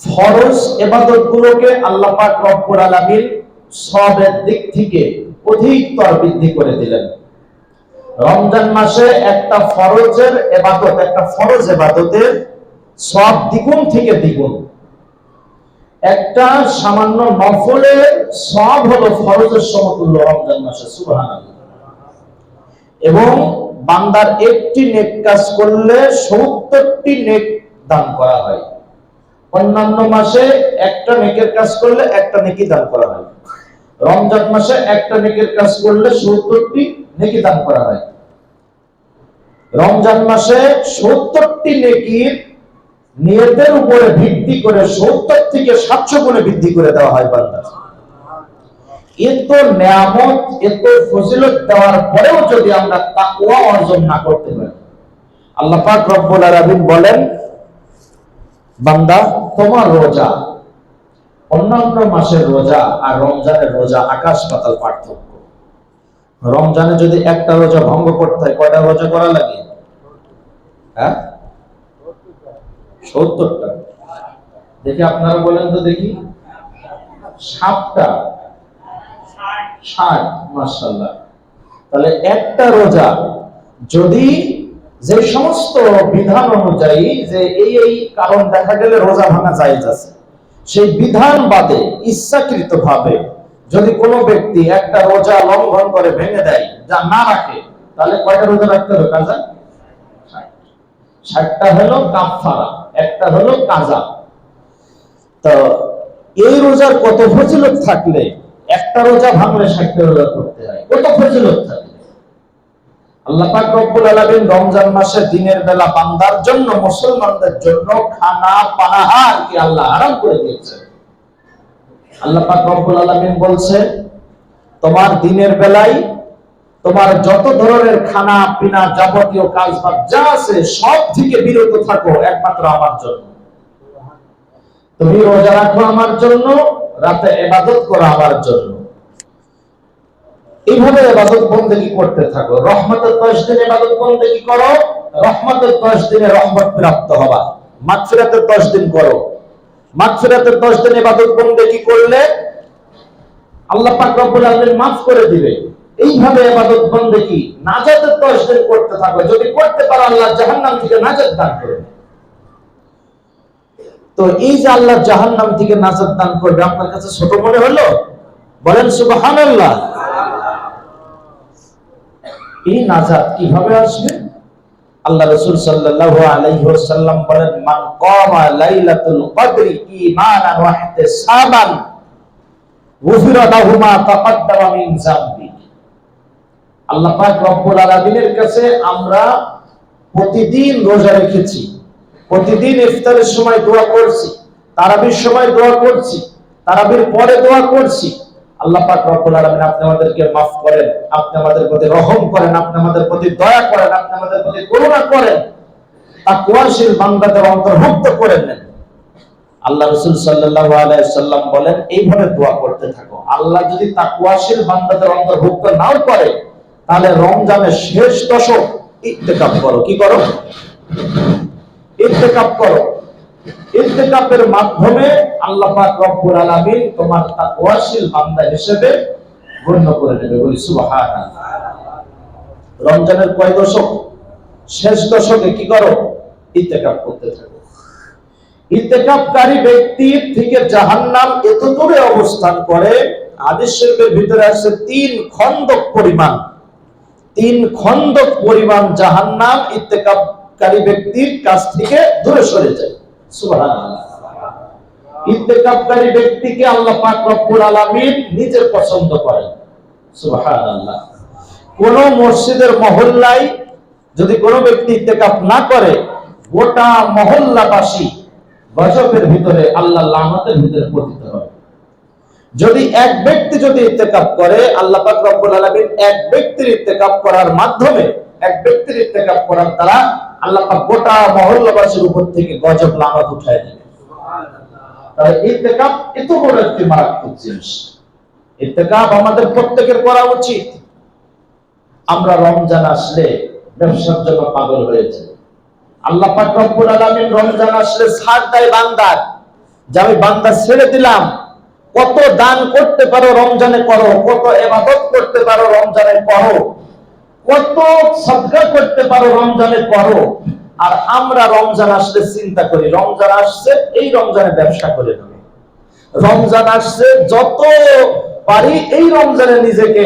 ফরজ ইবাদতগুলোকে আল্লাহ পাক রব্বুল আলামিন সওয়াবের দিক থেকে অধিকতর বৃদ্ধি করে দিলেন। রমজান মাসে একটা ফরজ ইবাদতের সওয়াব দ্বিগুণ থেকে দ্বিগুণ। একটা সামান্য নফলের সওয়াব হলো ফরজের সমতুল্য রমজান মাসে, সুবহানাল্লাহ। এবং বান্দার একটি নেক কাজ করলে 70টি নেক দান করা হয়। অন্যান্য মাসে একটা নেকের কাজ করলে একটা নেকি দান করা হয়, রমজান মাসে একটা নেকের কাজ করলে 70টি নেকি দান করা হয়। রমজান মাসে 70টি নেকির নিয়তের উপরে ভিত্তি করে 70 থেকে 700 গুণে বৃদ্ধি করে দেওয়া হয় বান্দার। এত নিয়ামত, এত ফজিলত দেওয়ার পরেও যদি আমরা তাকওয়া অর্জন না করতে পারি, আল্লাহ পাক রব্বুল আলামিন বলেন, বান্দা তোমার রোজা, অন্যান্য মাসের রোজা আর রমজানের রোজা আকাশ পাতাল পার্থক্য। রমজানে যদি একটা রোজা ভঙ্গ করতে হয়, কয়টা রোজা করা লাগে? 70টা। দেখি আপনারা বলেন তো দেখি। 7টা 60, মাশাআল্লাহ। তাহলে একটা রোজা যদি যে সমস্ত বিধান অনুযায়ী যে এই কারণ দেখা গেলে রোজা ভাঙা জায়েজ আছে, সেই বিধান বাদে ইচ্ছাকৃতভাবে যদি কোনো ব্যক্তি একটা রোজা লঙ্ঘন করে ভেঙে দেয়, যা না রাখে, তাহলে কয়টা রোজা রাখতে হবে? কাজা 60টা হলো কাফারা, একটা হলো কাজা। তো এই রোজার কত ফজিলত থাকলে একটা রোজা ভাঙলে 60টা রোজা করতে হয়, কত ফজিলত থাকে। আল্লাহ পাক রব্বুল আলামিন রমজান মাসে দিনের বেলা বান্দার জন্য, মুসলমানদের জন্য খানা পানাহার কি আল্লাহ হারাম করে দিয়েছেন। আল্লাহ পাক রব্বুল আলামিন বলছে, তোমার দিনের বেলায় তোমার যত ধরনের খানা পিনা যাবতীয় কাজবাজ যা আছে সব থেকে বিরত থাকো একমাত্র আমার জন্য। তুমি রোজা রাখো আমার জন্য, রাতে ইবাদত করো আমার জন্য। এইভাবে ইবাদত বন্দেগী করতে থাকো। রহমতের 10 দিন ইবাদত বন্দেগী করো, রহমতের 10 দিনে রহমত প্রাপ্ত হবা। মাগফিরাতের 10 দিন করো, মাগফিরাতের 10 দিন ইবাদত বন্দেগী করলে আল্লাহ পাক রব্বুল আলামিন maaf করে দিবে। এইভাবে ইবাদত বন্দেগী নাজাতের 10 দিন করতে থাকো। যদি করতে পারো আল্লাহ জাহান্নাম থেকে নাজাত দান করবে। তো এই যে আল্লাহ জাহান্নাম থেকে নাজাত দান করবে, আপনার কাছে ছোট মনে হলো? বলেন সুবহানাল্লাহ। এই নাজাত কিভাবে আসবে? আল্লাহ রাসূল সাল্লাল্লাহু আলাইহি ওয়াসাল্লাম বলেন, মান কামা লাইলাতুল কদরি ঈমানান ওয়া ইহতিসাবান গুফিরা লাহু মা তাকাদ্দামা মিন যামবি। আল্লাহ পাক রব্বুল আলামিনের কাছে আমরা প্রতিদিন রোজা রেখেছি, প্রতিদিন ইফতারের সময় দোয়া করছি, তারাবির সময় দোয়া করছি, তারাবির পরে দোয়া করছি, আল্লাহ পাক রব্বুল আলামিন আপনি আমাদেরকে maaf করেন, আপনি আমাদের প্রতি রহম করেন, আপনি আমাদের প্রতি দয়া করেন, আপনি আমাদের প্রতি করুণা করেন, তাকওয়াশীল বান্দাদের অন্তর্ভুক্ত করে নেন। আল্লাহ রাসূল সাল্লাল্লাহু আলাইহি সাল্লাম বলেন, এইভাবে দোয়া করতে থাকো। আল্লাহ যদি তাকওয়াশীল বান্দাদের অন্তর্ভুক্ত নাও করে, তাহলে রমজানের শেষ দশক ইতিকাফ করো। কি করো? ইতিকাফ করো। ইতিকাফের মাধ্যমে আল্লাহ পাক রব্বুল আলামিন তোমার তাকওয়াশীল বান্দা হিসেবে গণ্য করে নেবে। বলি সুবহানাল্লাহ। রমজানের কয় দশক? শেষ দশকে কি করো? ইতিকাফ করতে থাকো। ইতিকাফকারী ব্যক্তির থেকে জাহান্নাম এত দূরে অবস্থান করে, হাদিস শরীফের ভিতরে আছে 3 খন্দক পরিমাণ জাহান্নাম ইতিকাফকারী ব্যক্তির কাছ থেকে দূরে সরে যায়। সুবহানাল্লাহ। ইতিকাফকারী ব্যক্তিকে আল্লাহ পাক রব্বুল আলামিন নিজে পছন্দ করেন। সুবহানাল্লাহ। কোন মসজিদের মহল্লায় যদি কোনো ব্যক্তি ইতিকাফ না করে, গোটা মহল্লাবাসী গজবের ভিতরে, আল্লাহর লানতের ভিতরে পতিত হয়। যদি এক ব্যক্তি যদি ইতিকাফ করে, আল্লাহ পাক রব্বুল আলামিন এক ব্যক্তির ইতিকাফ করার মাধ্যমে, এক ব্যক্তির ইতিকাফ করার দ্বারা আল্লাহ পাক গোটা মহল্লাবাসীর উপর থেকে গজব লানত উঠায় দেন। তাহলে ইতিকাফ এত বড় একটি মারাত্মক জিনিস। ইতিকাফ আমাদের প্রত্যেকের করা উচিত। আমরা রমজান আসলে ব্যবসার জন্য পাগল হয়ে যাই। আল্লাহ পাক রব্বুল আলামিন রমজান আসলে ছাড় দেয় বান্দার। যে আমি বান্দা ছেড়ে দিলাম, কত দান করতে পারো রমজানে করো, কত ইবাদত করতে পারো রমজানে করো, কত সদকা করতে পারো রমজানে করো। আর আমরা রমজান আসলে চিন্তা করি রমজান আসছে, এই রমজানে ব্যবসা করে নেবে, রমজান আসছে যত পারি এই রমজানে নিজেকে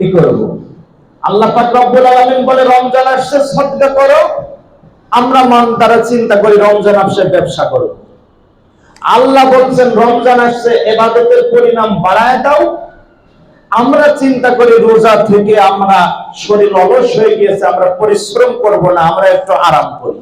কি করব। আল্লাহ পাক রব্বুল আলামিন বলে রমজান আসছে সদকা করো, আমরা মন দ্বারা চিন্তা করি রমজান আসছে ব্যবসা করো। আল্লাহ বলছেন রমজান আসছে ইবাদতের পরিমাণ বাড়ায় দাও, আমরা চিন্তা করি রোজা থেকে আমরা শরীর অলস হয়ে গিয়েছে, আমরা পরিশ্রম করব না, আমরা একটু আরাম করি।